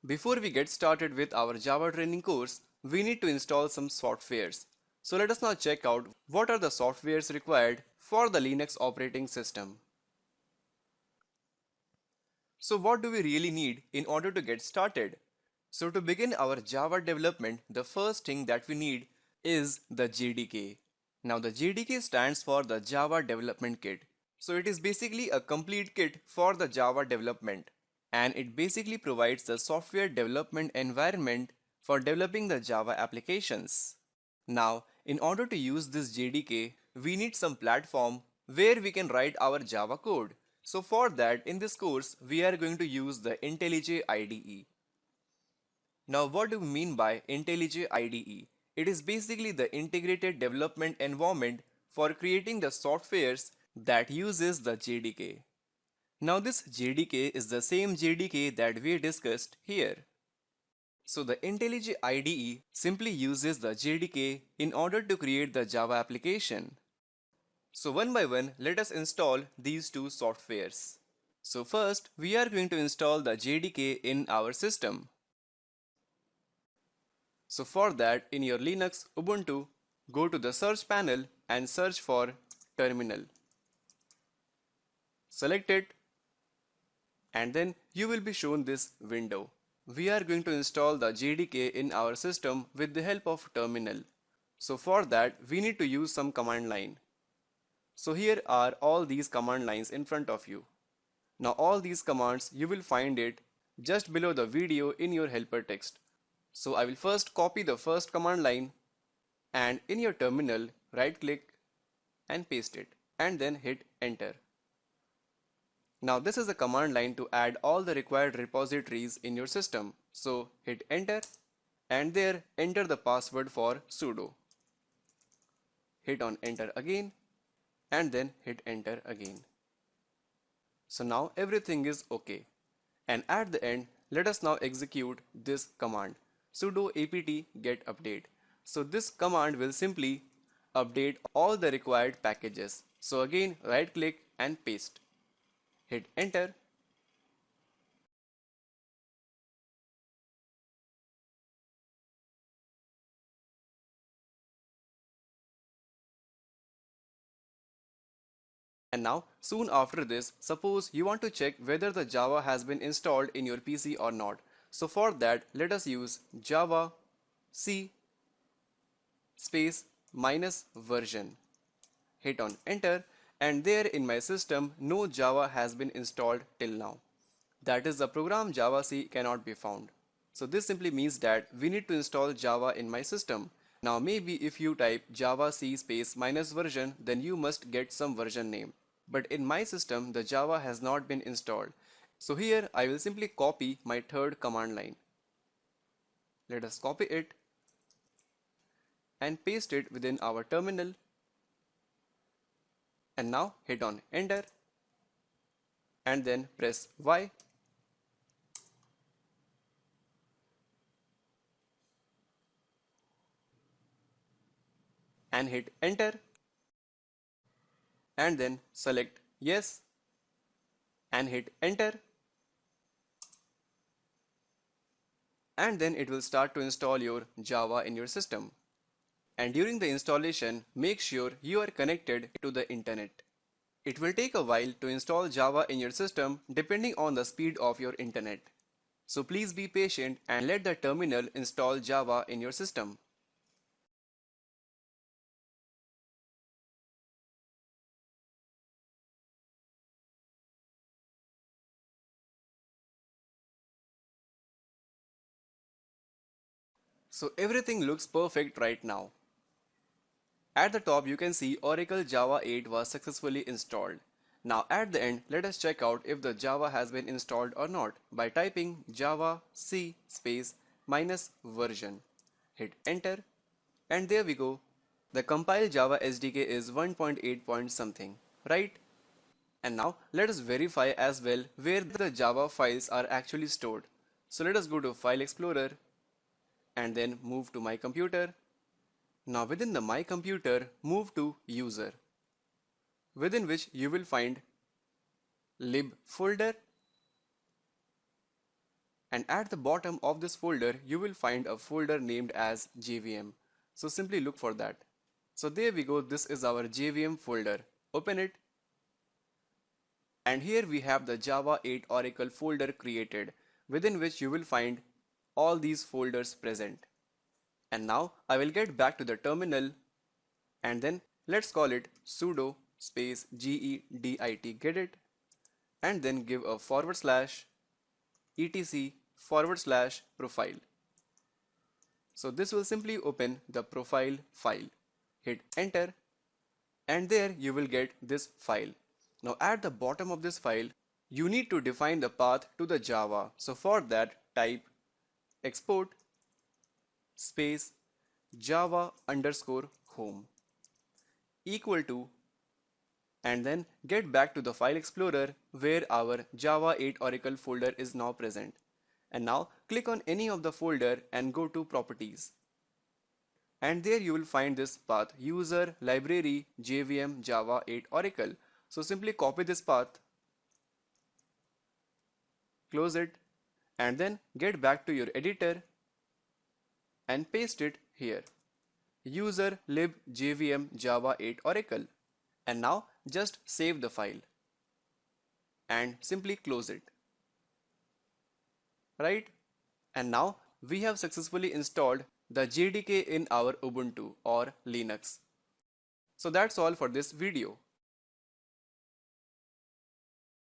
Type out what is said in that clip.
Before we get started with our Java training course, we need to install some softwares. So let us now check out what are the softwares required for the Linux operating system. So what do we really need in order to get started? So to begin our Java development, the first thing that we need is the JDK. Now the JDK stands for the Java Development Kit. So it is basically a complete kit for the Java development, and it basically provides the software development environment for developing the Java applications. Now, in order to use this JDK, we need some platform where we can write our Java code. So for that, in this course, we are going to use the IntelliJ IDE. Now, what do we mean by IntelliJ IDE? It is basically the integrated development environment for creating the softwares that uses the JDK. Now this JDK is the same JDK that we discussed here. So the IntelliJ IDE simply uses the JDK in order to create the Java application. So one by one, let us install these two softwares. So first, we are going to install the JDK in our system. So for that, in your Linux Ubuntu, go to the search panel and search for terminal. Select it, and then you will be shown this window. We are going to install the JDK in our system with the help of terminal. So for that, we need to use some command line. So here are all these command lines in front of you. Now all these commands, you will find it just below the video in your helper text. So I will first copy the first command line, and in your terminal, right click and paste it, and then hit enter. Now this is a command line to add all the required repositories in your system. So hit enter, and there enter the password for sudo. Hit on enter again, and then hit enter again. So now everything is okay. And at the end, let us now execute this command, sudo apt get update. So this command will simply update all the required packages. So again, right click and paste. Hit enter. And now, soon after this, suppose you want to check whether the Java has been installed in your PC or not. So for that, let us use java c space minus version. Hit on enter, and there in my system, no Java has been installed till now. That is, the program Java C cannot be found. So this simply means that we need to install Java in my system. Now maybe if you type java c space minus version, then you must get some version name. But in my system, the Java has not been installed. So here I will simply copy my third command line. Let us copy it and paste it within our terminal. And now hit on enter, and then press Y. And hit enter, and then select yes and hit enter, and then it will start to install your Java in your system. And during the installation, make sure you are connected to the internet. It will take a while to install Java in your system depending on the speed of your internet. So please be patient and let the terminal install Java in your system. So everything looks perfect right now. At the top you can see Oracle Java 8 was successfully installed. Now at the end, let us check out if the Java has been installed or not by typing java c space minus version. Hit enter, and there we go. The compiled Java SDK is 1.8 point something, right? And now let us verify as well where the Java files are actually stored. So let us go to File Explorer and then move to My Computer. Now within the My Computer, move to User, within which you will find lib folder, And at the bottom of this folder, you will find a folder named as JVM. So simply look for that. So there we go, this is our JVM folder. Open it. And here we have the Java 8 Oracle folder created, within which you will find all these folders present. And now I will get back to the terminal and then let's call it sudo space gedit, get it, and then give a /etc/profile. So this will simply open the profile file. Hit enter and there you will get this file. Now at the bottom of this file, you need to define the path to the Java. So for that, type export space java underscore home equal to, and then get back to the file explorer where our Java 8 Oracle folder is now present. And now click on any of the folder and go to properties. And there you will find this path, user library JVM Java 8 Oracle. So simply copy this path, close it, and then get back to your editor and paste it here. User lib JVM Java 8 Oracle. And now just save the file and simply close it. Right? And now we have successfully installed the JDK in our Ubuntu or Linux. So that's all for this video.